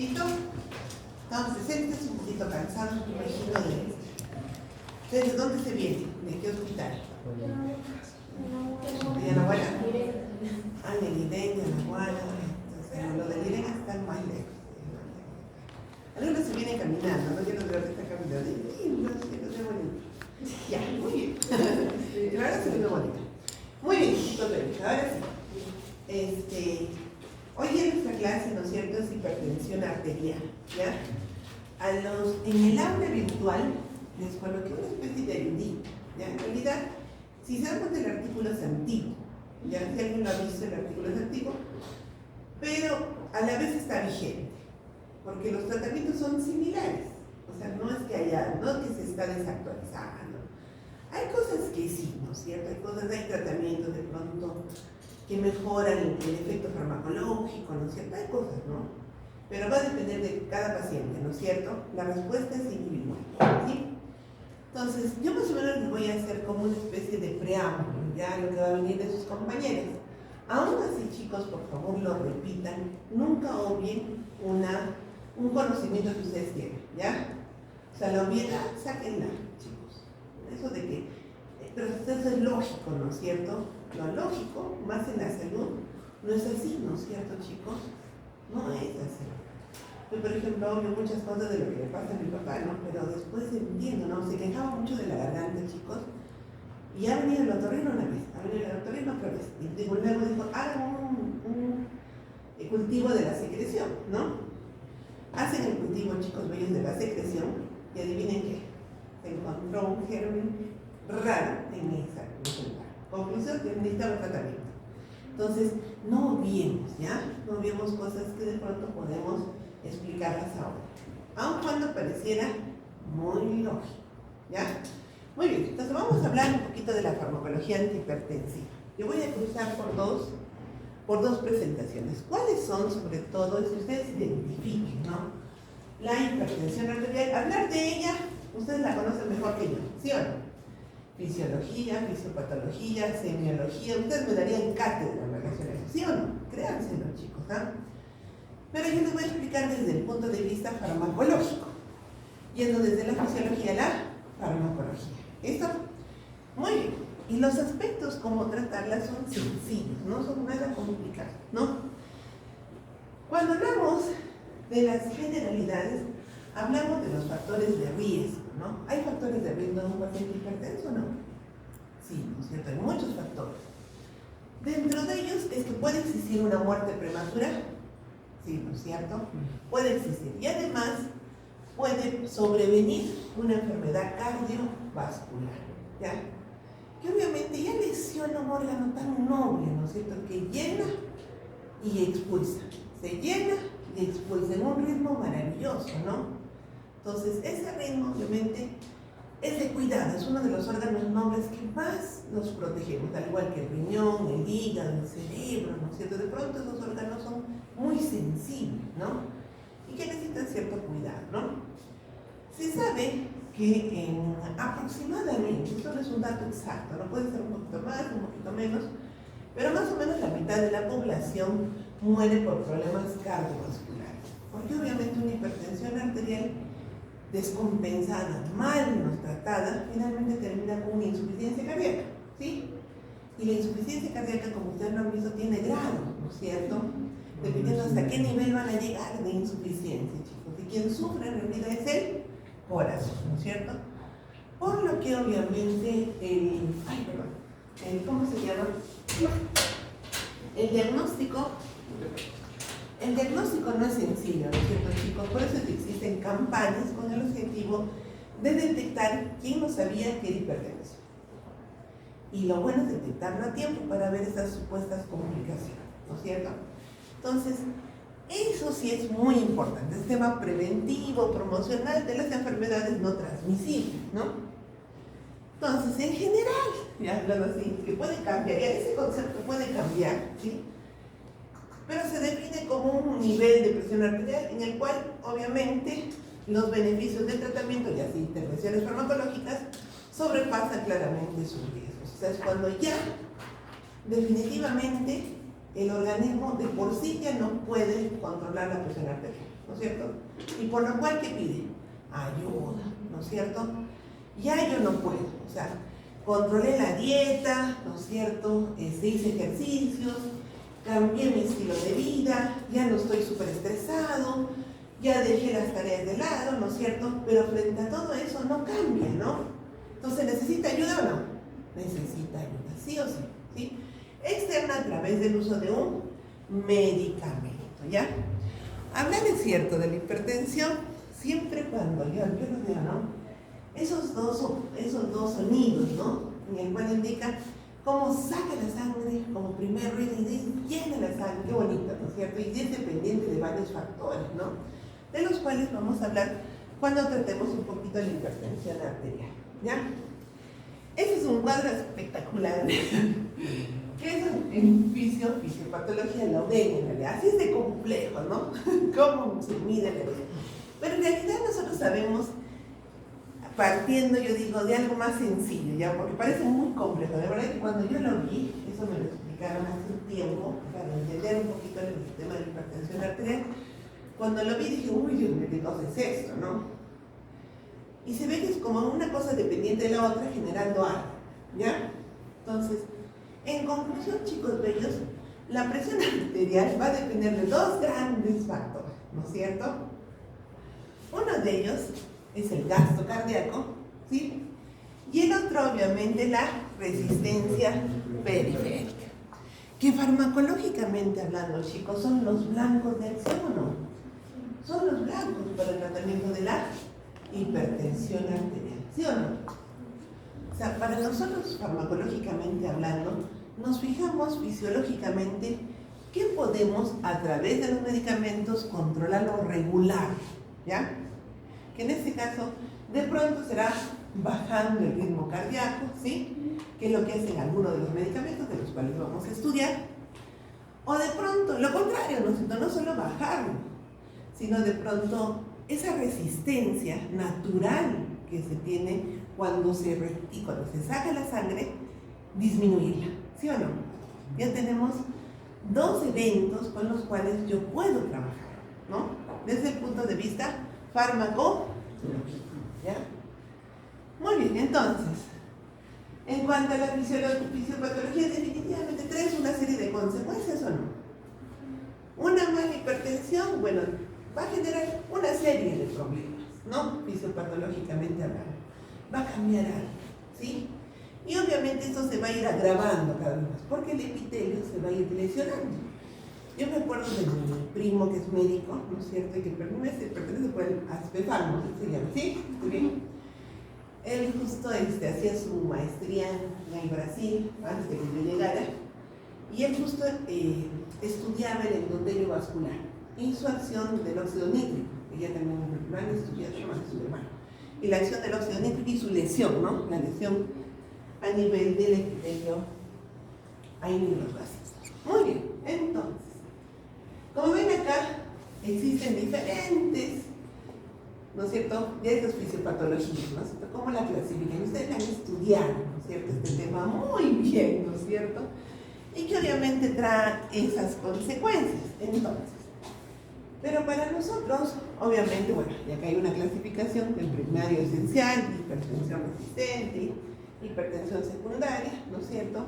¿Listo? Entonces, este es un poquito cansado, me imagino ¿de dónde se viene? ¿De qué hospital? ¿De Yanaguara? Ah, de Lirén, de Yanaguara. Entonces, lo de Lirén está más lejos. Algunos se vienen caminando, ¿no? Yo no creo que está caminando. Lindo, sí, no sé, bonito. Ya, muy bien. Ahora se ve bonito. Muy bien, chicos, ahora sí. Hoy en nuestra clase, ¿no es cierto?, es hipertensión arterial, ¿ya? En el aula virtual les coloqué una especie de erudito, ¿ya? En realidad, si se dan cuenta, el artículo es antiguo, ¿ya? Si alguien lo ha visto, el artículo es antiguo, pero a la vez está vigente, porque los tratamientos son similares, o sea, no es que se está desactualizando. Hay cosas que sí, ¿no es cierto? Hay tratamientos de pronto que mejoran el efecto farmacológico, ¿no es cierto? Hay cosas, ¿no? Pero va a depender de cada paciente, ¿no es cierto? La respuesta es individual, ¿sí? Entonces, yo más o menos les voy a hacer como una especie de preámbulo, ya lo que va a venir de sus compañeros. Aún así, chicos, por favor, lo repitan, nunca obvien un conocimiento que ustedes tienen, ¿ya? O sea, la obviedad, sáquenla, chicos. Eso de que, pero eso es lógico, ¿no es cierto? Lo lógico, más en la salud, no es así, ¿no es cierto, chicos? No es así. Yo, por ejemplo, obvio muchas cosas de lo que le pasa a mi papá, ¿no? Pero después entiendo, ¿no? Se quejaba mucho de la garganta, chicos. Y ha venido el otorrino una vez, ha venido el otorrino otra vez. Y luego dijo, hagan un cultivo de la secreción, ¿no? Hacen el cultivo, chicos bellos, de la secreción, y adivinen qué. Se encontró un germen raro en ese lugar. Conclusión, que necesitaba tratamiento. Entonces, no obviemos, ¿ya? No obviemos cosas que de pronto podemos explicarlas ahora. Aun cuando pareciera muy lógico, ¿ya? Muy bien, entonces vamos a hablar un poquito de la farmacología antihipertensiva. Yo voy a cruzar por dos presentaciones. ¿Cuáles son, sobre todo, si ustedes identifiquen, ¿no? La hipertensión arterial, hablar de ella, ustedes la conocen mejor que yo, ¿sí o no? Fisiología, fisiopatología, semiología, ustedes me darían cátedra en relación a eso, ¿sí o no? Créanselo, chicos, ¿ah? Pero yo les voy a explicar desde el punto de vista farmacológico, yendo desde la fisiología a la farmacología. ¿Listo? Muy bien. Y los aspectos como tratarlas son sencillos, no son nada complicados, ¿no? Cuando hablamos de las generalidades, hablamos de los factores de riesgo, ¿no? ¿Hay factores de riesgo en un paciente hipertenso o no? Sí, ¿no es cierto? Hay muchos factores. Dentro de ellos es que puede existir una muerte prematura, sí, ¿no es cierto? Puede existir. Y además puede sobrevenir una enfermedad cardiovascular, ¿ya? Que obviamente ya lesiona un órgano tan noble, ¿no es cierto? Que llena y expulsa. Se llena y expulsa en un ritmo maravilloso, ¿no? Entonces, ese ritmo, obviamente, es de cuidado, es uno de los órganos nobles que más nos protegemos, al igual que el riñón, el hígado, el cerebro, ¿no es cierto? De pronto esos órganos son muy sensibles, ¿no? Y que necesitan cierto cuidado, ¿no? Se sabe que aproximadamente, esto no es un dato exacto, no puede ser un poquito más, un poquito menos, pero más o menos la mitad de la población muere por problemas cardiovasculares, porque obviamente una hipertensión arterial descompensada, mal no tratada, finalmente termina con una insuficiencia cardíaca, ¿sí? Y la insuficiencia cardíaca, como ustedes lo han visto, tiene grados, ¿no es cierto? Dependiendo hasta qué nivel van a llegar de insuficiencia, chicos. Y quien sufre en realidad es el corazón, ¿no es cierto? Por lo que obviamente ¿cómo se llama? El diagnóstico no es sencillo, ¿no es cierto, chicos? Por eso existen campañas con el objetivo de detectar quién no sabía que era hipertenso. Y lo bueno es detectarlo a tiempo para ver estas supuestas complicaciones, ¿no es cierto? Entonces, eso sí es muy importante, el tema preventivo, promocional de las enfermedades no transmisibles, ¿no? Entonces, en general, ya hablando así, que puede cambiar, ya ese concepto puede cambiar, ¿sí? Pero se define como un nivel de presión arterial en el cual, obviamente, los beneficios del tratamiento, ya sea intervenciones farmacológicas, sobrepasan claramente sus riesgos. O sea, es cuando ya, definitivamente, el organismo de por sí ya no puede controlar la presión arterial, ¿no es cierto? Y por lo cual, ¿qué pide? Ayuda, ¿no es cierto? Ya yo no puedo, o sea, controlé la dieta, ¿no es cierto? Hice ejercicios, cambié mi estilo de vida, ya no estoy súper estresado, ya dejé las tareas de lado, ¿no es cierto? Pero frente a todo eso no cambia, ¿no? Entonces, ¿necesita ayuda o no? Necesita ayuda, sí o sí, ¿sí? Externa a través del uso de un medicamento, ¿ya? Hablar es cierto de la hipertensión, siempre cuando yo lo digo, ¿no? Esos dos sonidos, ¿no? En el cual indica cómo saca la sangre como primer ruido y llena la sangre, qué bonito, ¿no es cierto? Y es dependiente de varios factores, ¿no? De los cuales vamos a hablar cuando tratemos un poquito de la hipertensión arterial, ¿ya? Ese es un cuadro espectacular, que es en fisiopatología la UDEM, en realidad. Así es de complejo, ¿no? Cómo se mide la UDEM. Pero en realidad nosotros sabemos, partiendo, yo digo, de algo más sencillo, ¿ya? Porque parece muy complejo. De verdad que cuando yo lo vi, eso me lo explicaron hace un tiempo, para entender un poquito el sistema de la hipertensión arterial. Cuando lo vi dije, uy, Dios mío, ¿qué cosa es esto, no? Y se ve que es como una cosa dependiente de la otra, generando algo, ¿ya? Entonces, en conclusión, chicos bellos, la presión arterial va a depender de dos grandes factores, ¿no es cierto? Uno de ellos es el gasto cardíaco, ¿sí? Y el otro, obviamente, la resistencia periférica. Que farmacológicamente hablando, chicos, son los blancos de acción, ¿o no? Son los blancos para el tratamiento de la hipertensión arterial, ¿sí o no? O sea, para nosotros, farmacológicamente hablando, nos fijamos fisiológicamente que podemos, a través de los medicamentos, controlar o regular, ¿ya? Que en este caso, de pronto será bajando el ritmo cardíaco, ¿sí? Que es lo que hacen algunos de los medicamentos, de los cuales vamos a estudiar. O de pronto, lo contrario, no solo bajarlo, sino de pronto esa resistencia natural que se tiene cuando se saca la sangre, disminuirla, ¿sí o no? Ya tenemos dos eventos con los cuales yo puedo trabajar, ¿no? Desde el punto de vista farmacológico, ¿ya? Muy bien, entonces, en cuanto a la fisiopatología, definitivamente trae una serie de consecuencias, ¿o no? Una mala hipertensión, bueno, va a generar una serie de problemas, ¿no? Fisiopatológicamente hablando. Va a cambiar algo, ¿sí? Y obviamente esto se va a ir agravando cada vez más, porque el epitelio se va a ir lesionando. Yo me acuerdo de mi primo que es médico, ¿no es cierto? Y que pertenece por el Aspefalmo, se llama, ¿sí? Muy bien. Él justo hacía su maestría en el Brasil, antes de que yo llegara, y él justo estudiaba el endotelio vascular y su acción del óxido nítrico. Ella también lo han estudiado, su hermano. Y la acción del óxido nítrico y su lesión, ¿no? La lesión a nivel del epitelio ahí en los vasos. Muy bien, entonces, como ven acá, existen diferentes, ¿no es cierto?, de estas fisiopatologías, ¿no es cierto?, ¿cómo la clasifican? Ustedes han estudiado, ¿no es cierto?, este tema muy bien, ¿no es cierto?, y que obviamente trae esas consecuencias. Entonces, pero para nosotros, obviamente, bueno, ya que hay una clasificación del primario esencial, hipertensión resistente, hipertensión secundaria, ¿no es cierto?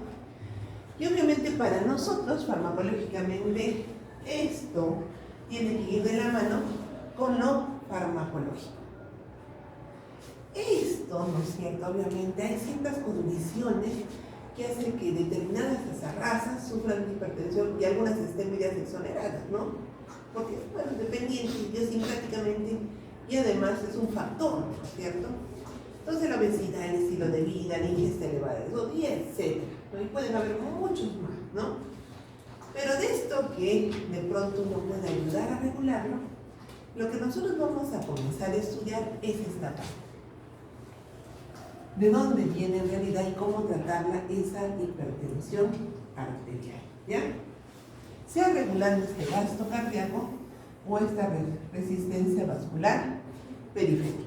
Y obviamente para nosotros, farmacológicamente, esto tiene que ir de la mano con lo farmacológico. Esto, ¿no es cierto? Obviamente hay ciertas condiciones que hacen que determinadas razas sufran de hipertensión y algunas estén medias exoneradas, ¿no? Porque, bueno, dependiente, idiosincráticamente, y además es un factor, ¿no es cierto? Entonces la obesidad, el estilo de vida, la ingesta elevada de sodio, y etc., ¿no? Y pueden haber muchos más, ¿no? Pero de esto que de pronto uno puede ayudar a regularlo, lo que nosotros vamos a comenzar a estudiar es esta parte. ¿De dónde viene en realidad y cómo tratarla esa hipertensión arterial? ¿Ya? Sea regulando este gasto cardíaco o esta resistencia vascular periférica.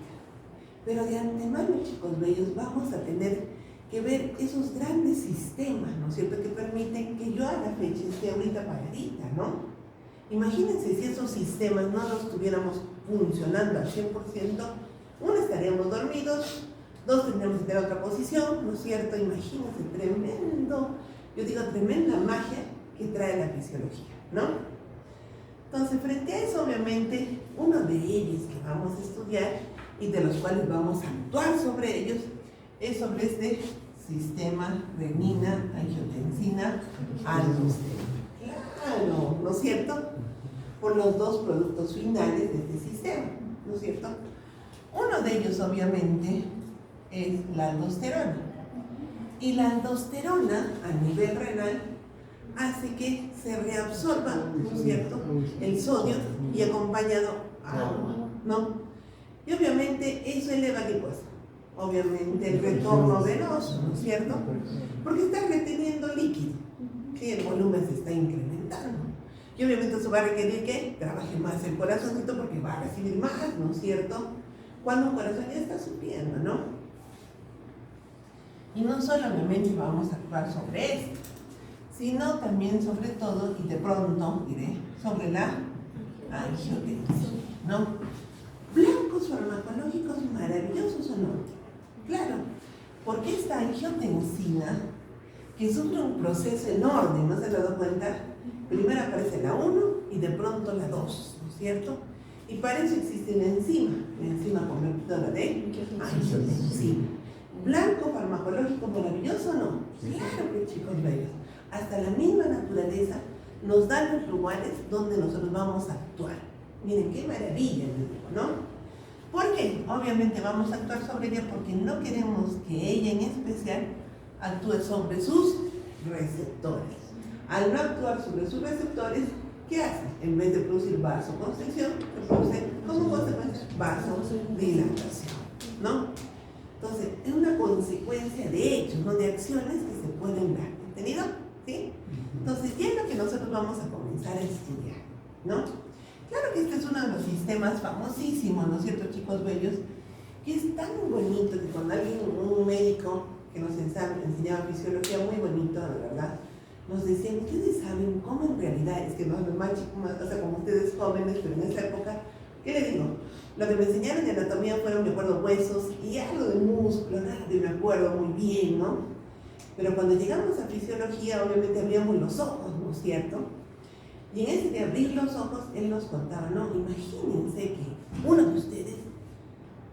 Pero de antemano, chicos bellos, vamos a tener que ver esos grandes sistemas, ¿no es cierto?, que permiten que yo a la fecha esté ahorita paradita, ¿no? Imagínense si esos sistemas no los tuviéramos funcionando al 100%, uno, estaríamos dormidos, dos, tendríamos que tener otra posición, ¿no es cierto? Imagínense, tremenda magia que trae la fisiología, ¿no? Entonces, frente a eso, obviamente, uno de ellos que vamos a estudiar y de los cuales vamos a actuar sobre ellos es sobre este sistema renina-angiotensina-aldosterona. Claro, ¿no es cierto? Por los dos productos finales de este sistema, ¿no es cierto? Uno de ellos, obviamente, es la aldosterona. Y la aldosterona, a nivel renal, hace que se reabsorba, ¿no es cierto?, el sodio y acompañado agua, ¿no? Y obviamente eso eleva la glucosa. Obviamente el retorno venoso, ¿no es cierto? Porque está reteniendo líquido, que el volumen se está incrementando. Y obviamente eso va a requerir que trabaje más el corazoncito porque va a recibir más, ¿no es cierto?, cuando un corazón ya está subiendo, ¿no? Y no solamente vamos a actuar sobre esto, sino también sobre todo, y de pronto diré, sobre la angiotensina, ¿no? Blancos farmacológicos maravillosos o no. Claro, porque esta angiotensina, que sufre un proceso enorme, ¿no se han dado cuenta? Primero aparece la 1 y de pronto la 2, ¿no es cierto? Y para eso existe una enzima convertidora de angiotensina. ¿Blanco farmacológico maravilloso o no? Claro que, chicos bellos. Hasta la misma naturaleza nos da los lugares donde nosotros vamos a actuar. Miren qué maravilla, ¿no? ¿Por qué? Obviamente vamos a actuar sobre ella porque no queremos que ella en especial actúe sobre sus receptores. Al no actuar sobre sus receptores, ¿qué hace? En vez de producir vasoconstricción, produce como consecuencia vasodilatación, ¿no? Entonces, es una consecuencia de hechos, no de acciones que se pueden dar. ¿Entendido? ¿Sí? Entonces, ya es lo que nosotros vamos a comenzar a estudiar, ¿no? Claro que este es uno de los sistemas famosísimos, ¿no es cierto, chicos bellos? Que es tan bonito que cuando alguien, un médico que nos enseñaba fisiología, muy bonito, de verdad, nos decía, ustedes saben cómo en realidad, es que no los más chicos, o sea, como ustedes jóvenes, pero en esa época, ¿qué les digo? Lo que me enseñaron de anatomía fueron, me acuerdo, huesos y algo de músculo, nada de me acuerdo muy bien, ¿no? Pero cuando llegamos a fisiología, obviamente abríamos los ojos, ¿no es cierto? Y en ese de abrir los ojos, él nos contaba, ¿no? Imagínense que uno de ustedes,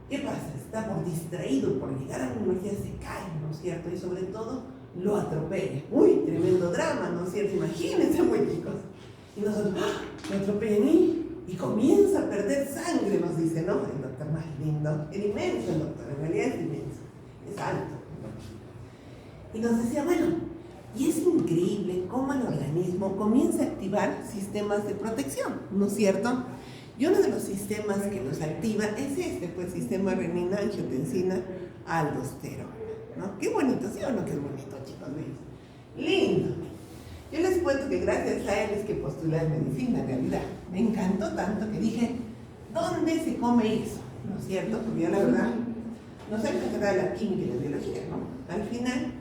¿qué pasa? Está por distraído, por llegar a la universidad, se cae, ¿no es cierto? Y sobre todo, lo atropella. ¡Uy, tremendo drama!, ¿no es cierto? Imagínense, muy chicos. Y nosotros, ¡ah!, lo atropellan y comienza a perder sangre, nos dice, ¿no? El doctor más lindo, el inmenso, el doctor, en realidad es inmenso, es alto. Y nos decía, bueno, y es increíble cómo el organismo comienza a activar sistemas de protección, ¿no es cierto? Y uno de los sistemas que nos activa es este, pues, sistema renina-angiotensina-aldosterona, ¿no? Qué bonito, ¿sí o no? Qué bonito, chicos, ¿veis? Lindo. Yo les cuento que gracias a él es que postulé a medicina, en realidad. Me encantó tanto que dije, ¿dónde se come eso? ¿No es cierto? Porque yo, la verdad, no sé qué será la química y la biología, ¿no? Al final,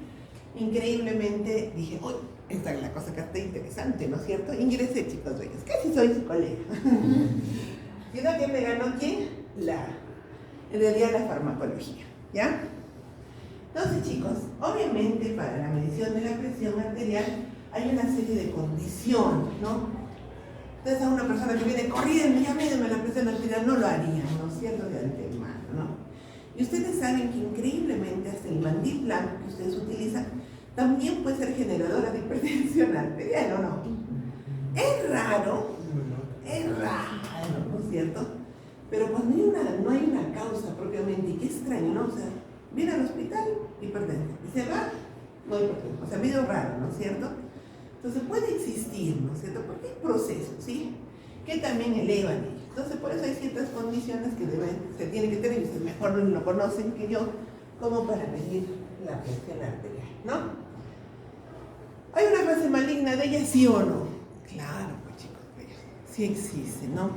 increíblemente, dije, uy, esta es la cosa que está interesante, ¿no es cierto? Ingresé, chicos bellos, casi soy su colega. Sino que me ganó, ¿quién? En realidad, la farmacología, ¿ya? Entonces, chicos, obviamente, para la medición de la presión arterial, hay una serie de condiciones, ¿no? Entonces, a una persona que viene corriendo, ya mídeme la presión arterial, no lo haría, ¿no es cierto? De antemano, ¿no? Y ustedes saben que increíblemente hasta el mandil blanco que ustedes utilizan también puede ser generadora de hipertensión arterial, ¿o no? Es raro, ¿no es cierto? Pero cuando no hay una causa propiamente, y qué extraño, ¿no? O sea, viene al hospital, hipertensión, y se va, no hipertensión, o sea, medio raro, ¿no es cierto? Entonces puede existir, ¿no es cierto? Porque hay procesos, ¿sí?, que también elevan ellos. Entonces, por eso hay ciertas condiciones que se tienen que tener, y ustedes mejor no lo conocen que yo, como para medir la presión arterial, ¿no? ¿Hay una fase maligna de ella, sí o no? Claro, pues, chicos, sí existe, ¿no?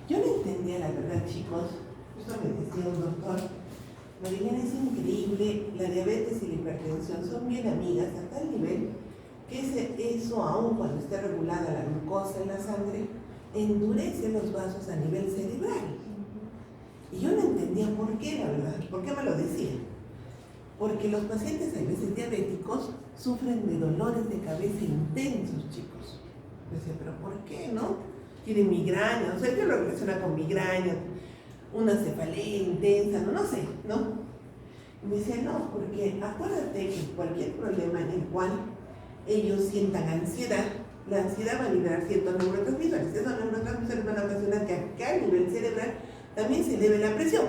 Yo no entendía, la verdad, chicos, justo me decía un doctor, Marilena, es increíble, la diabetes y la hipertensión son bien amigas a tal nivel que eso, aun cuando esté regulada la glucosa en la sangre, endurece los vasos a nivel cerebral. Y yo no entendía por qué, la verdad, por qué me lo decían. Porque los pacientes a veces diabéticos sufren de dolores de cabeza intensos, chicos. Yo decía, ¿pero por qué, no? Tienen migraña, o sea, yo lo relaciona con migraña, una cefalea intensa, no sé, ¿no? Y me decía, no, porque acuérdate que cualquier problema en el cual ellos sientan ansiedad, la ansiedad va a liberar ciertos neurotransmisores. Esos neurotransmisores van a ocasionar que acá a nivel cerebral también se eleve la presión.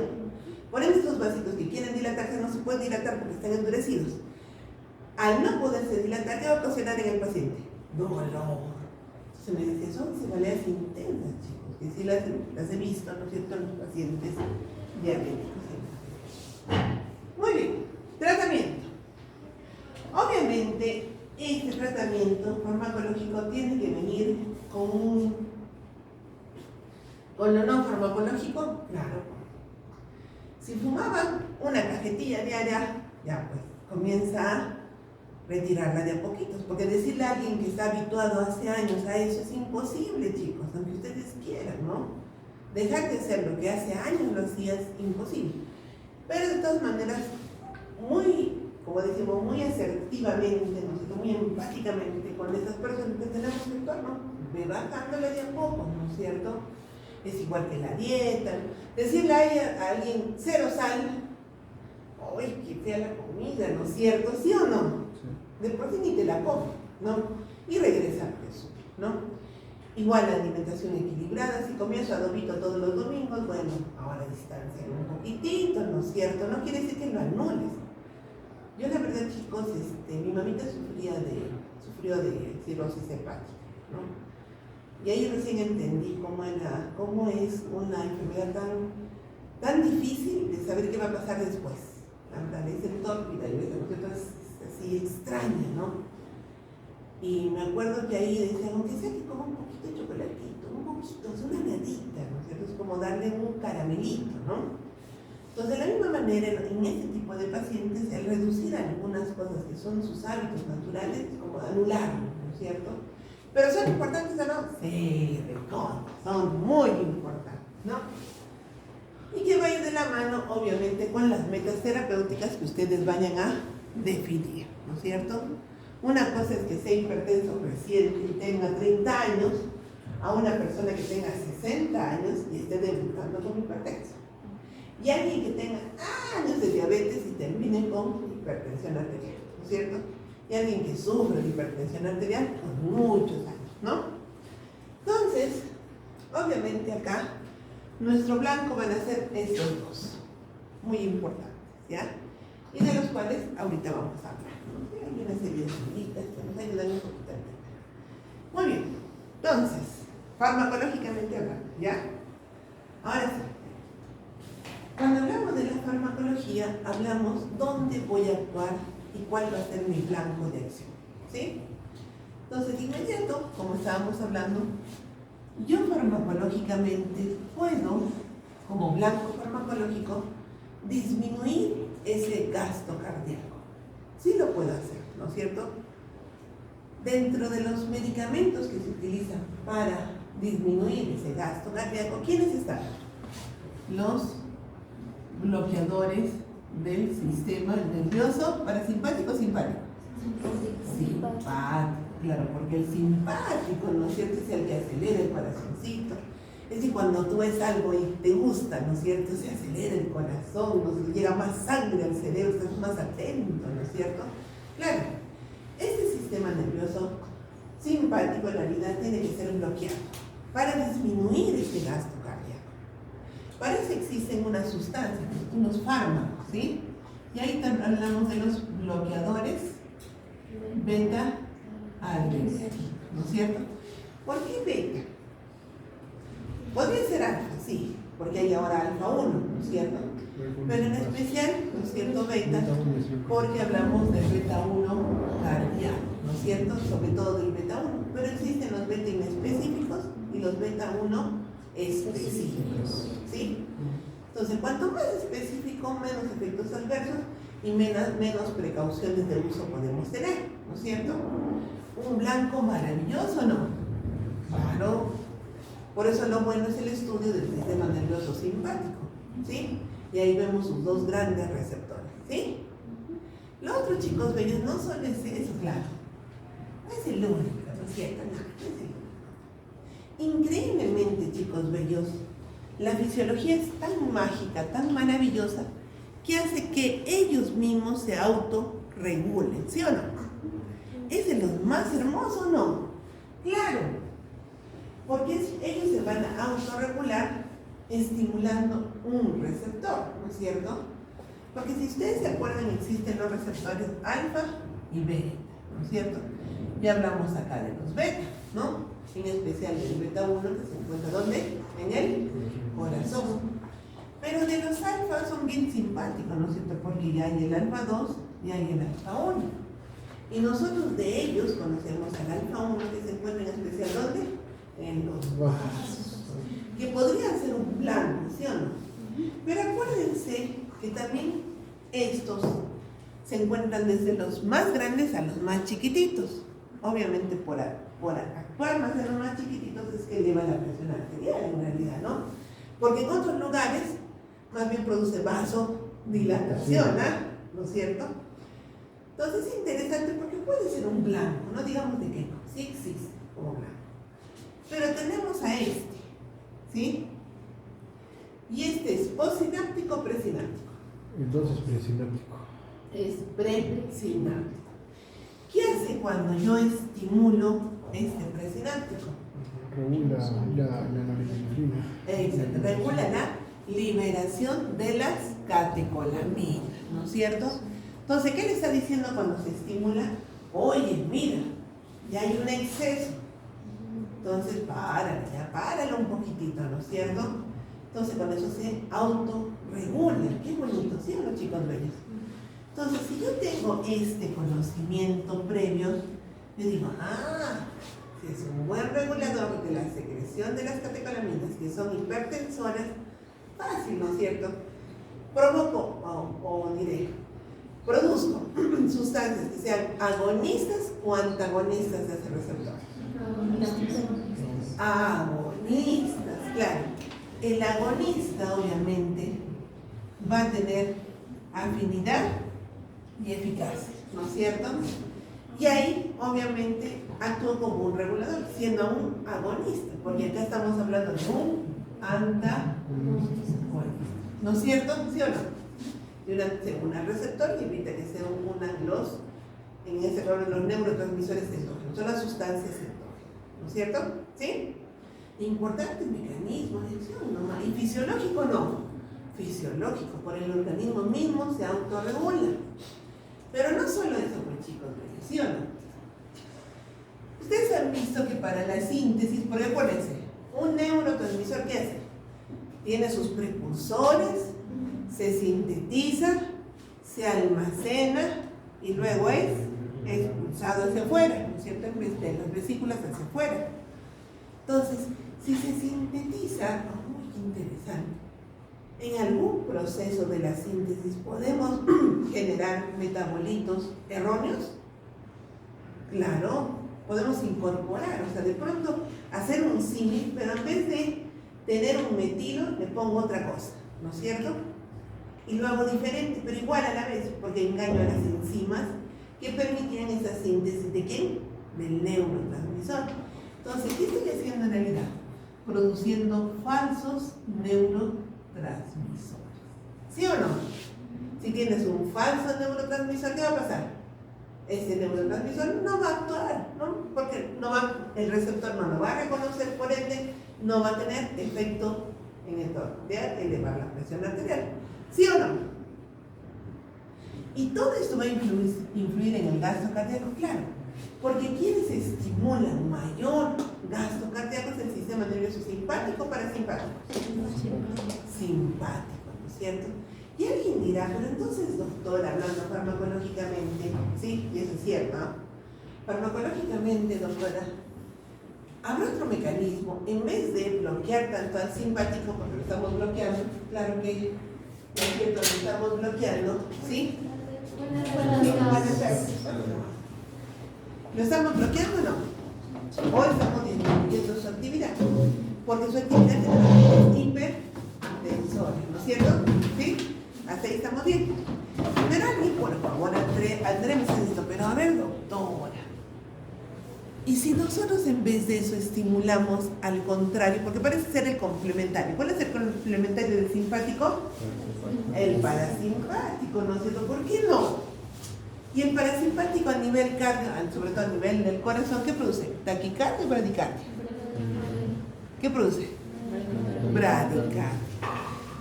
Por ende, estos vasitos que quieren dilatarse no se pueden dilatar porque están endurecidos. Al no poderse dilatar, ¿qué va a ocasionar en el paciente? Dolor. Entonces me decía, son cefaleas intensas, chicos, que sí las he visto, ¿no es cierto?, en los pacientes diabéticos. Muy bien, tratamiento. Obviamente, este tratamiento farmacológico tiene que venir con lo no farmacológico, claro. Si fumaban una cajetilla diaria, ya pues comienza a retirarla de a poquitos, porque decirle a alguien que está habituado hace años a eso es imposible, chicos, aunque ustedes quieran, ¿no? Dejar de hacer lo que hace años lo hacía es imposible. Pero de todas maneras, muy, como decimos, muy asertivamente, muy empáticamente con esas personas que tenemos que actuar, ¿no? Ve bajándole de a poco, ¿no es cierto? Es igual que la dieta. Decirle a alguien cero sal, ¡ay, qué fea la comida!, ¿no es cierto? ¿Sí o no? Sí. De por sí ni te la comes, ¿no? Y regresar a eso, ¿no? Igual la alimentación equilibrada, si comías adobito todos los domingos, bueno, ahora distancia un poquitito, ¿no es cierto? No quiere decir que lo anules. Yo la verdad, chicos, mi mamita sufrió de cirrosis hepática, ¿no? Y ahí recién entendí cómo es una enfermedad tan difícil de saber qué va a pasar después. La verdad, es el tórpida y es así extraña, ¿no? Y me acuerdo que ahí decían, aunque sea que coma un poquito de chocolatito, un poquito, es una nadita, ¿no es cierto? Es como darle un caramelito, ¿no? Entonces, de la misma manera, en este tipo de pacientes, el reducir algunas cosas que son sus hábitos naturales es como anularlo, ¿no es cierto? ¿Pero son importantes o no? Sí, son muy importantes, ¿no? Y que vaya de la mano, obviamente, con las metas terapéuticas que ustedes vayan a definir, ¿no es cierto? Una cosa es que sea hipertenso reciente y tenga 30 años, a una persona que tenga 60 años y esté debutando con hipertenso. Y alguien que tenga años de diabetes y termine con hipertensión arterial, ¿no es cierto? Y alguien que sufre de hipertensión arterial con muchos años, ¿no? Entonces, obviamente acá, nuestro blanco van a ser estos dos, muy importantes, ¿ya? Y de los cuales ahorita vamos a hablar, ¿no? Hay una serie de medidas que nos ayudan un poquito a entender. Muy bien, entonces, farmacológicamente hablando, ¿ya? Ahora sí. Cuando hablamos de la farmacología, hablamos dónde voy a actuar y cuál va a ser mi blanco de acción, ¿sí? Entonces, de inmediato, como estábamos hablando, yo farmacológicamente puedo, como blanco farmacológico, disminuir ese gasto cardíaco. Sí lo puedo hacer, ¿no es cierto? Dentro de los medicamentos que se utilizan para disminuir ese gasto cardíaco, ¿quiénes están? Los bloqueadores del sistema nervioso parasimpático o simpático. Simpático, claro, porque el simpático, ¿no es cierto?, es el que acelera el corazoncito. Es decir, cuando tú ves algo y te gusta, ¿no es cierto?, se acelera el corazón, ¿no? Llega más sangre al cerebro, estás más atento, ¿no es cierto? Claro, este sistema nervioso simpático en realidad tiene que ser bloqueado para disminuir este gasto cardíaco. Para eso existen unas sustancias, unos fármacos, ¿sí? Y ahí hablamos de los bloqueadores beta-adrenérgicos, ¿no es cierto? ¿Por qué beta? Podría ser alfa, sí, porque hay ahora alfa 1, ¿no es cierto? Pero en especial, ¿no es cierto?, beta, porque hablamos del beta 1 cardíaco, ¿no es cierto? Sobre todo del beta 1, pero existen los beta inespecíficos y los beta 1 específicos, ¿sí? Entonces, cuanto más específico, menos efectos adversos y menos precauciones de uso podemos tener, ¿no es cierto? Un blanco maravilloso, ¿no? Claro. Por eso lo bueno es el estudio del sistema nervioso simpático, ¿sí? Y ahí vemos sus dos grandes receptores, ¿sí? Lo otro, chicos bellos, no solo es eso, claro. No es el único, ¿no es cierto? No, no es el único. Increíblemente, chicos bellos, la fisiología es tan mágica, tan maravillosa, que hace que ellos mismos se autorregulen, ¿sí o no? ¿Es de los más hermosos o no? Claro, porque ellos se van a autorregular estimulando un receptor, ¿no es cierto? Porque si ustedes se acuerdan, existen los receptores alfa y beta, ¿no es cierto? Ya hablamos acá de los beta, ¿no? En especial del beta 1 que se encuentra ¿dónde? En el corazón. Pero de los alfa son bien simpáticos, ¿no es cierto? Porque ya hay el alfa 2 y hay el alfa 1. Y nosotros de ellos conocemos al alfa 1 que se encuentra en especial ¿dónde? En los vasos. Que podría ser un plan, ¿sí o no? Pero acuérdense que también estos se encuentran desde los más grandes a los más chiquititos. Obviamente por actuar más en los más chiquititos es que eleva la presión arterial en realidad, ¿no? Porque en otros lugares más bien produce vasodilatación, ¿no es cierto? Entonces es interesante porque puede ser un blanco, no digamos de que no, sí existe como blanco. Pero tenemos a este, ¿sí? Y este es postsináptico o presináptico. Entonces presináptico. Es presináptico. ¿Qué hace cuando yo estimulo este presináptico? Regula la norepinefrina. Exacto, regula la liberación de las catecolaminas, ¿no es cierto? Entonces, ¿qué le está diciendo cuando se estimula? Oye, mira, ya hay un exceso. Entonces, páralo un poquitito, ¿no es cierto? Entonces, con eso se autorregula. Qué bonito, ¿sí o no, chicos bellos? Entonces, si yo tengo este conocimiento previo, yo digo, si es un buen regulador de la secreción de las catecolaminas, que son hipertensoras, fácil, ¿no es cierto? Produzco sustancias que sean agonistas o antagonistas de ese receptor. Agonistas, claro. El agonista, obviamente, va a tener afinidad y eficacia, ¿no es cierto? Y ahí, obviamente, actúa como un regulador, siendo un agonista, porque acá estamos hablando de un antagonista, ¿no es cierto? ¿Sí o no? Según el receptor, que evita que se unan en este caso, los neurotransmisores endógenos, son las sustancias endógenas, ¿no es cierto? ¿Sí? Importante mecanismo de acción, ¿no? Y fisiológico no. Fisiológico, por el organismo mismo se autorregula. Pero no solo eso, pues chicos, ¿sí o no? Ustedes han visto que para la síntesis, por ejemplo, un neurotransmisor, ¿qué hace? Tiene sus precursores, se sintetiza, se almacena y luego es expulsado hacia afuera, ¿no es cierto? En vez de las vesículas hacia afuera. Entonces, si se sintetiza, muy interesante, en algún proceso de la síntesis podemos generar metabolitos erróneos. Claro, podemos incorporar, o sea, de pronto hacer un símil, pero en vez de tener un metilo, le pongo otra cosa, ¿no es cierto? Y lo hago diferente, pero igual a la vez, porque engaño a las enzimas que permitían esa síntesis de ¿quién? Del neurotransmisor. Entonces, ¿qué estoy haciendo en realidad? Produciendo falsos neurotransmisores. ¿Sí o no? Si tienes un falso neurotransmisor, ¿qué va a pasar? Ese neurotransmisor no va a actuar, ¿no? Porque el receptor no lo va a reconocer, por ende, no va a tener efecto en el torno de elevar la presión arterial. ¿Sí o no? Y todo esto va a influir en el gasto cardíaco, claro, porque quienes estimulan mayor gasto cardíaco es el sistema nervioso simpático o parasimpático. Simpático, ¿no es cierto? Y alguien dirá, pero entonces, doctora, hablando farmacológicamente, sí, y eso es cierto, ¿no? Farmacológicamente, doctora, habrá otro mecanismo, en vez de bloquear tanto al simpático, porque lo estamos bloqueando, claro que no es cierto, lo estamos bloqueando, ¿sí? ¿Lo estamos bloqueando o no? O estamos disminuyendo su actividad, porque su actividad es hipertensoria, ¿no es cierto? ¿Sí? Hasta ahí estamos bien. Pero alguien, por favor, André me está diciendo, pero a ver, doctora, y si nosotros en vez de eso estimulamos al contrario, porque parece ser el complementario. ¿Cuál es el complementario del simpático? El parasimpático, ¿no es cierto? ¿Por qué no? Y el parasimpático a nivel cardio, sobre todo a nivel del corazón, ¿qué produce? ¿Taquicardia o bradicardia? ¿Qué produce? Bradicardia.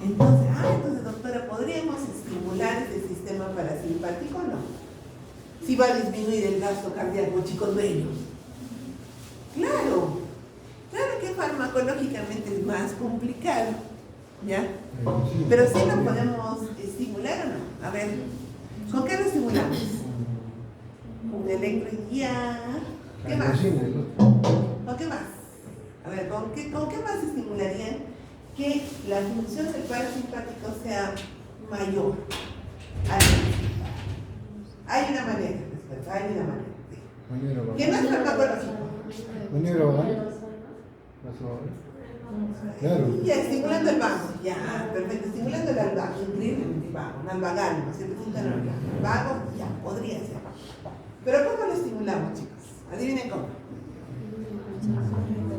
Entonces, doctora, ¿podríamos estimular este sistema parasimpático o no? Si va a disminuir el gasto cardíaco, chicos bellos. Claro que farmacológicamente es más complicado, ¿ya? Pero sí lo podemos estimular o no. A ver, ¿con qué lo estimulamos? Con electroguía. ¿Qué más? ¿Con qué más? A ver, ¿con qué más estimularían que la función del parasimpático sea mayor? Hay una manera, sí. ¿Qué no es farmacológico? Claro. Ya, estimulando el vago. Ya, perfecto. Estimulando el alvago. Increíblemente vago. Un alvagal, ¿no? Siempre juntan el vago, ya, podría ser. Pero ¿cómo lo estimulamos, chicos? Adivinen cómo.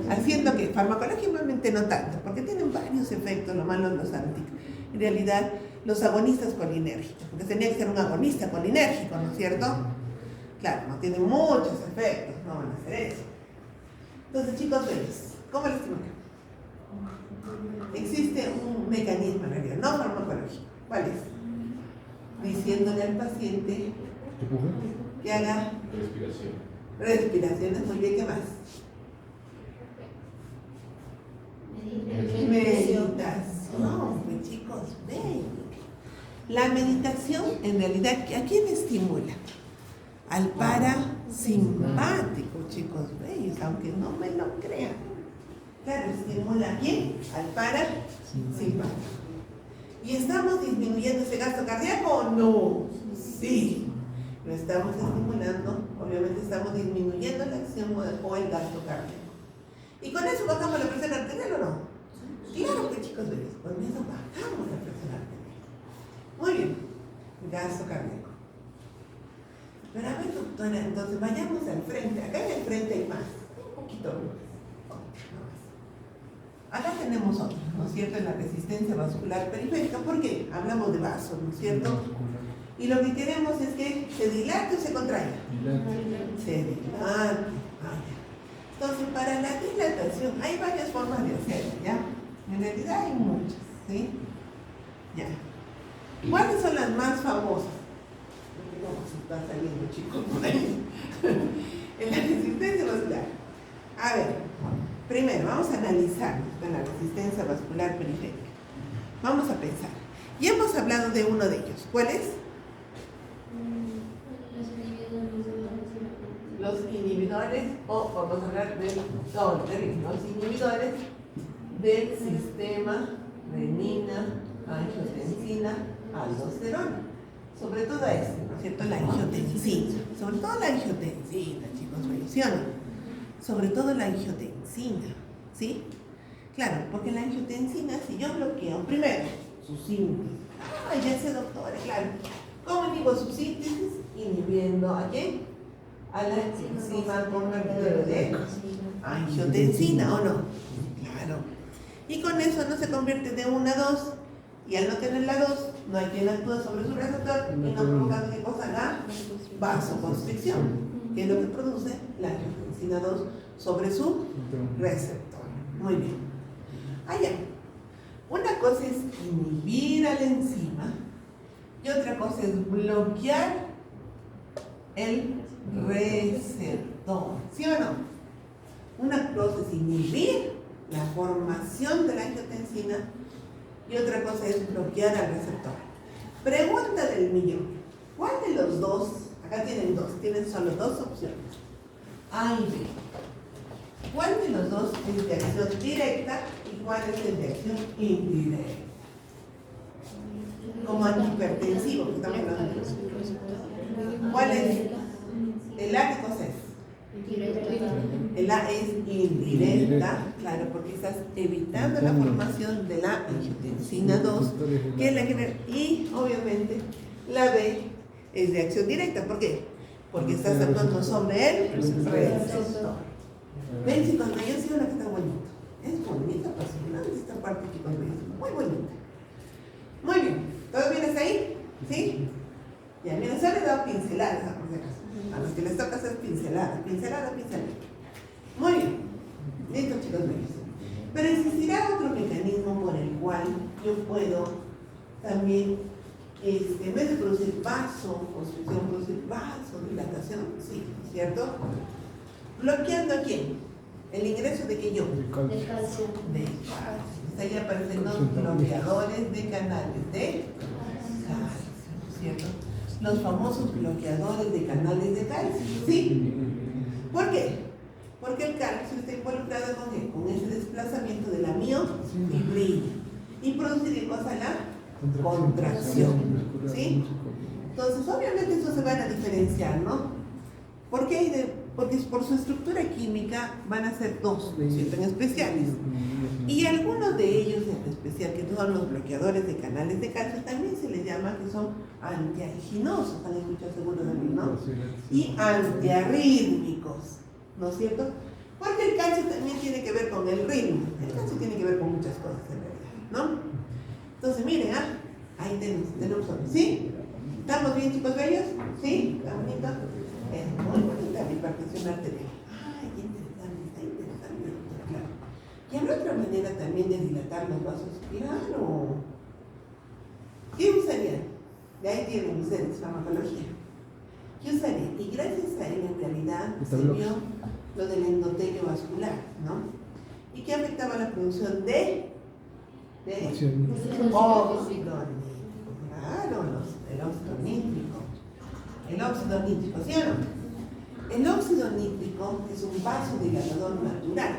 Haciendo que farmacológicamente no tanto, porque tienen varios efectos, lo malo los en realidad, los agonistas colinérgicos, porque tenía que ser un agonista colinérgico, ¿no es cierto? Claro, no tienen muchos efectos, no van a hacer eso. Entonces, chicos bellos, ¿cómo lo estimulamos? Existe un mecanismo en realidad, no farmacológico. ¿Cuál es? Diciéndole al paciente que haga respiraciones. Muy bien, ¿qué más? Meditación, pues chicos, ven. La meditación en realidad, ¿a quién estimula? Al parasimpático, chicos bellos, aunque no me lo crean. Claro, estimula a quién? Al parasimpático. ¿Y estamos disminuyendo ese gasto cardíaco o no? Sí. Lo estamos estimulando, obviamente estamos disminuyendo la acción o el gasto cardíaco. ¿Y con eso bajamos la presión arterial o no? Claro que chicos bellos, con eso bajamos la presión arterial. Muy bien, gasto cardíaco. Pero a ver, doctora, entonces vayamos al frente. Acá en el frente hay más, un poquito más. Acá tenemos otro, ¿no es cierto? En la resistencia vascular periférica. ¿Por qué? Hablamos de vasos, ¿no es cierto? Y lo que queremos es que se dilate o se contraiga. Se dilate. Entonces, para la dilatación hay varias formas de hacerlo, ¿ya? En realidad hay muchas, ¿sí? Ya. ¿Cuáles son las más famosas? ¿Cómo se está saliendo, chicos? En la resistencia vascular. A ver, primero vamos a analizar la resistencia vascular periférica. Vamos a pensar. Ya hemos hablado de uno de ellos. ¿Cuál es? Los inhibidores, o vamos a hablar los inhibidores del sistema renina, angiotensina, aldosterona. Sobre todo este, ¿no es cierto? La angiotensina. Sobre todo la angiotensina, chicos, ¿sí o no? Sobre todo la angiotensina, ¿sí? Claro, porque la angiotensina, si yo bloqueo primero su síntesis, ya sé, doctora, claro. ¿Cómo inhibo su síntesis? Inhibiendo a quién? A la enzima convertidora de angiotensina, ¿o no? Claro. Y con eso no se convierte de 1 a 2, y al no tener la 2, no hay quien actúe sobre su receptor y no provoca qué cosa, la vasoconstricción, que es lo que produce la angiotensina 2 sobre su receptor. Muy bien. Allá. Una cosa es inhibir a la enzima y otra cosa es bloquear el receptor. ¿Sí o no? Una cosa es inhibir la formación de la angiotensina y otra cosa es bloquear al receptor. Pregunta del millón. ¿Cuál de los dos? Acá tienen solo dos opciones. A y B. ¿Cuál de los dos es de acción directa y cuál es el de acción indirecta? Como antihipertensivo, que también lo tenemos. ¿Cuál es? ¿El A qué cosa es? El A es indirecta, claro, porque estás evitando la formación de la angiotensina 2, que es la que y obviamente la B es de acción directa. ¿Por qué? Porque estás actuando sobre el receptor. Ven, chicos, yo sí una que está bonita. Es bonita, apasionante esta parte, chicos, muy bonita. Muy bien, ¿todo bien hasta ahí? ¿Sí? Ya, miren, solo he dado pinceladas, por si acaso. A los que les toca hacer pinceladas. Muy bien. Listo, chicos míos. Pero existirá otro mecanismo por el cual yo puedo también, en vez de producir vasoconstricción, producir vasodilatación, sí, ¿cierto? ¿Bloqueando a quién? ¿El ingreso de qué yo? El calcio. De calcio. De calcio. Ahí aparecen los bloqueadores de canales de calcio, ¿cierto? Los famosos bloqueadores de canales de calcio, ¿sí? ¿Por qué? Porque el calcio está involucrado con, ¿qué? Con ese desplazamiento de la miofibrina y produce ¿qué cosa? La contracción, ¿sí? Entonces, obviamente eso se van a diferenciar, ¿no? Porque por su estructura química van a ser dos, ¿no es cierto?, en especiales. Y algunos de ellos en especial, que son los bloqueadores de canales de calcio, también se les llama que son antiaginosos, han escuchado seguro de mí, ¿no? Y antiarrítmicos, ¿no es cierto? Porque el calcio también tiene que ver con el ritmo. El calcio tiene que ver con muchas cosas en realidad, ¿no? Entonces, miren, ahí tenemos otro, ¿sí? ¿Estamos bien, chicos bellos? ¿Sí? ¿Está bonito? Es muy bonita la hipertensión arterial. Ay, qué interesante, está interesante, doctora, claro. Y habrá otra manera también de dilatar los vasos. Claro. ¿Qué usarían? De ahí tienen ustedes farmacología. ¿Qué usarían? Y gracias a él en realidad se vio lo del endotelio vascular, ¿no? ¿Y qué afectaba la producción de óxido nítrico? Claro, el óxido nítrico. El óxido nítrico, ¿sí o no? El óxido nítrico es un vasodilatador natural.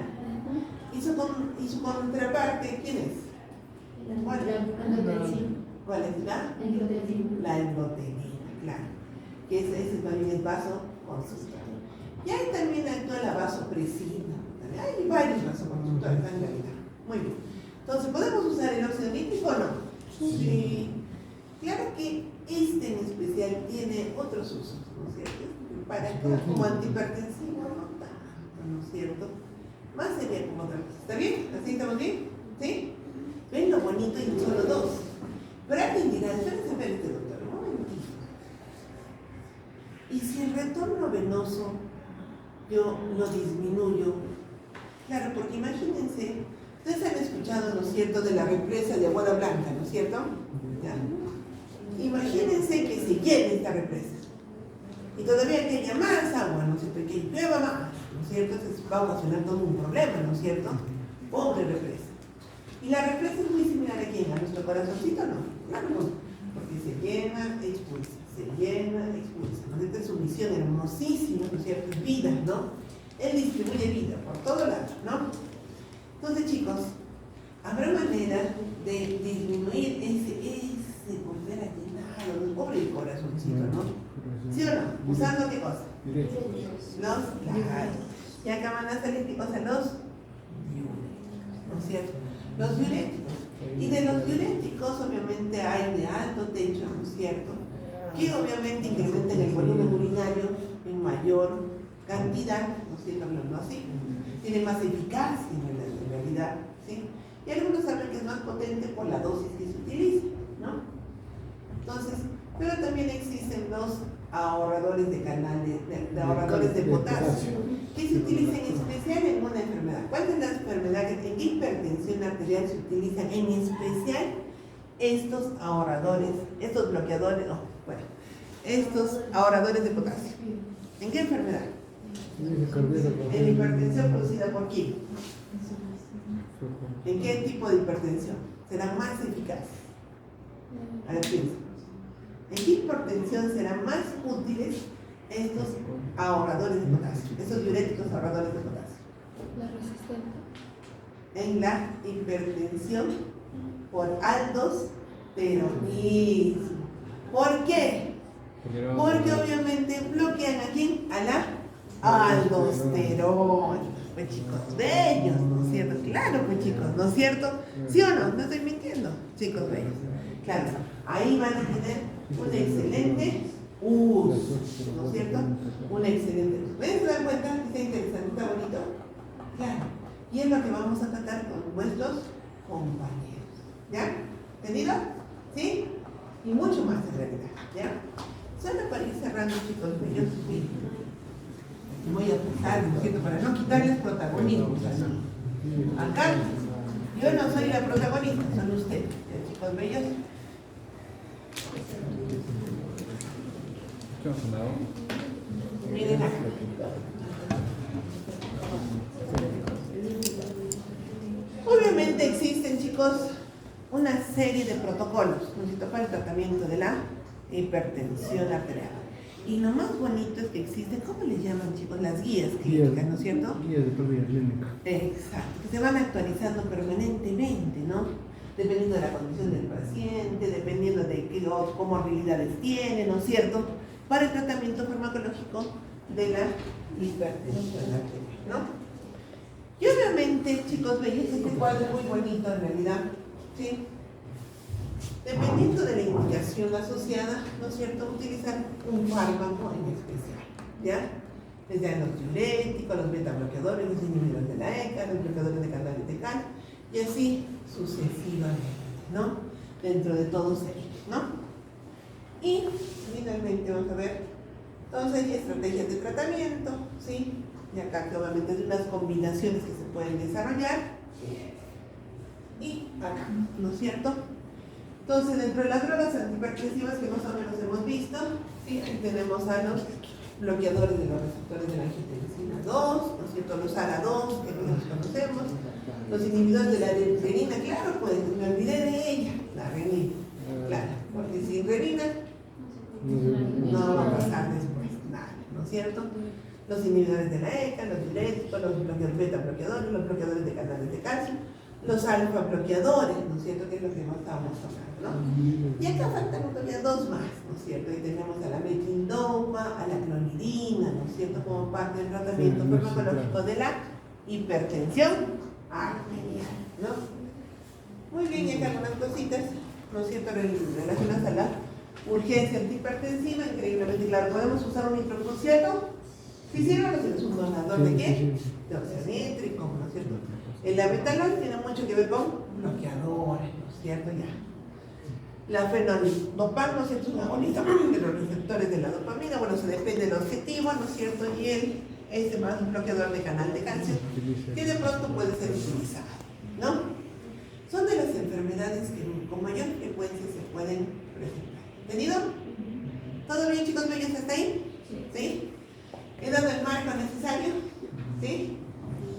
¿Y su contraparte quién es? ¿Cuál es? ¿Cuál es la? La endotelina, claro. Que ese también es vasoconstrictor. Y ahí también actúa la vasopresina. Hay varios vasoconstrictores en realidad. Muy bien. Entonces, ¿podemos usar el óxido nítrico o no? Sí. Claro que este en especial tiene otros usos, ¿no es cierto? Para actuar como antihipertensivo, no tanto, ¿no es cierto? Más sería como otra cosa. ¿Está bien? ¿Así estamos bien? ¿Sí? ¿Ven lo bonito y solo dos? Pero alguien dirá, espérense a ver este doctor, un momentito. Y si el retorno venoso yo lo disminuyo, claro, porque imagínense, ustedes han escuchado, ¿no es cierto?, de la represa de Aguada Blanca, ¿no es cierto? ¿Ya? Imagínense que se llene esta represa y todavía que haya más agua, ¿no es cierto?, que llueva más, ¿no es cierto? Entonces va a ocasionar todo un problema, ¿no es cierto? Pobre represa. Y la represa es muy similar a quién, a nuestro corazoncito, ¿no? Claro, no, porque se llena, expulsa, se llena, expulsa, ¿no? Esta es su misión hermosísima, ¿no es cierto? Es vida, ¿no? Él distribuye vida por todo lado, ¿no? Entonces, chicos, habrá manera de disminuir ese volver a llenar el pobre corazoncito, ¿no? ¿Sí o no? ¿Usando qué cosa? Claro. Y acá van a salir, ¿qué cosa? Los diuréticos, ¿no es cierto? Los diuréticos. Y de los diuréticos, obviamente, hay de alto techo, ¿no es cierto?, que obviamente incrementan el volumen urinario en mayor cantidad, ¿no es cierto?, hablando así. Tiene más eficacia en realidad, ¿sí? Y algunos hablan que es más potente por la dosis que se utiliza, ¿no? Entonces, pero también existen los ahorradores de canales, de ahorradores de potasio, que se utilizan en especial en una enfermedad. ¿Cuál es la enfermedad que en hipertensión arterial se utilizan en especial estos ahorradores, estos bloqueadores, estos ahorradores de potasio? ¿En qué enfermedad? En hipertensión producida por quién. ¿En qué tipo de hipertensión serán más eficaces? A ver, piensa. ¿En qué hipertensión serán más útiles estos ahorradores de potasio, esos diuréticos ahorradores de potasio? La resistente. En la hipertensión por aldosteronismo. ¿Por qué? Porque obviamente bloquean a quién, a la aldosterona. Pues chicos bellos, ¿no es cierto? Claro, pues chicos, ¿no es cierto? ¿Sí o no? No estoy mintiendo, chicos bellos. Claro, ahí van a tener un excelente uso, ¿no es cierto? Un excelente uso. ¿Ven? ¿Se dan cuenta? Está interesante, está bonito. Claro. Y es lo que vamos a tratar con nuestros compañeros. ¿Ya? ¿Entendido? ¿Sí? Y mucho más en realidad. ¿Ya? Solo para ir cerrando, chicos bellos, voy a pasar, ¿no es cierto? Para no quitarles protagonismo. Acá, yo no soy la protagonista, son ustedes, ¿ya, chicos bellos? Miren acá. Obviamente existen, chicos, una serie de protocolos, ¿no es cierto?, para el tratamiento de la hipertensión arterial. Y lo más bonito es que existen, ¿cómo les llaman, chicos? Las guías clínicas, ¿no es cierto? Guías de práctica clínica. Exacto, que se van actualizando permanentemente, ¿no? Dependiendo de la condición del paciente, dependiendo de qué comorbilidades tiene, ¿no es cierto? Para el tratamiento farmacológico de la hipertensión arterial, ¿no? Y obviamente, chicos bellos, este cuadro es muy bonito en realidad, ¿sí? Dependiendo de la indicación asociada, ¿no es cierto?, utilizar un fármaco en especial, ¿ya? Desde los diuréticos, los betabloqueadores, los inhibidores de la ECA, los bloqueadores de canales de cal, y así sucesivamente, ¿no? Dentro de todos ellos, ¿no? Y finalmente vamos a ver, entonces hay estrategias de tratamiento, ¿sí? Y acá que obviamente hay unas combinaciones que se pueden desarrollar, y acá, ¿no es cierto? Entonces, dentro de las drogas antihipertensivas que más o menos hemos visto, ¿sí? Ahí tenemos a los bloqueadores de los receptores de la angiotensina 2, ¿no es cierto? Los ARA2, que todos conocemos, los inhibidores de la renina, claro, pues me olvidé de ella, la renina, claro, porque sin renina no va a pasar después nada, ¿no es cierto? Los inhibidores de la ECA, los diuréticos, los beta bloqueadores, los bloqueadores de canales de calcio, los alfa bloqueadores, ¿no es cierto?, que es lo que más estábamos hablando, ¿no? Y acá faltan todavía dos más, ¿no es cierto? Y tenemos a la metildopa, a la clonidina, ¿no es cierto?, como parte del tratamiento farmacológico de la hipertensión arterial, ¿no? Muy bien, y acá algunas cositas, ¿no es cierto?, relacionadas a la urgencia antihipertensiva, increíblemente claro. ¿Podemos usar un nitrocruciato? ¿Sí sirve o es un donador de qué? De óxido nítrico, ¿no es cierto? El abetalol tiene mucho que ver con bloqueadores, ¿no es cierto? Ya. La fenolidopam, ¿no es cierto?, es un agonista de los receptores de la dopamina. Bueno, se depende del objetivo, ¿no es cierto? Y él es más un bloqueador de canal de calcio que de pronto puede ser utilizado, ¿no? Son de las enfermedades que con mayor frecuencia se pueden presentar. ¿Entendido? ¿Todo bien, chicos bellos, hasta ahí? ¿Sí? ¿He dado el marco necesario? ¿Sí?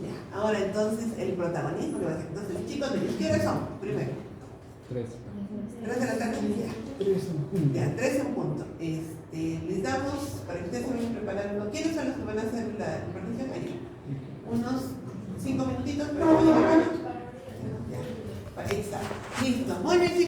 Ya. Ahora entonces el protagonismo que va a ser. Entonces, chicos bellos, ¿qué horas son? Primero. 3 de la tarde. Ya, 3 en punto. Les damos, para que ustedes se vayan preparando. ¿Quiénes son los que van a hacer la participación allá? Unos 5 minutitos, pero ya. Exacto. Listo. Muy bien, chicos.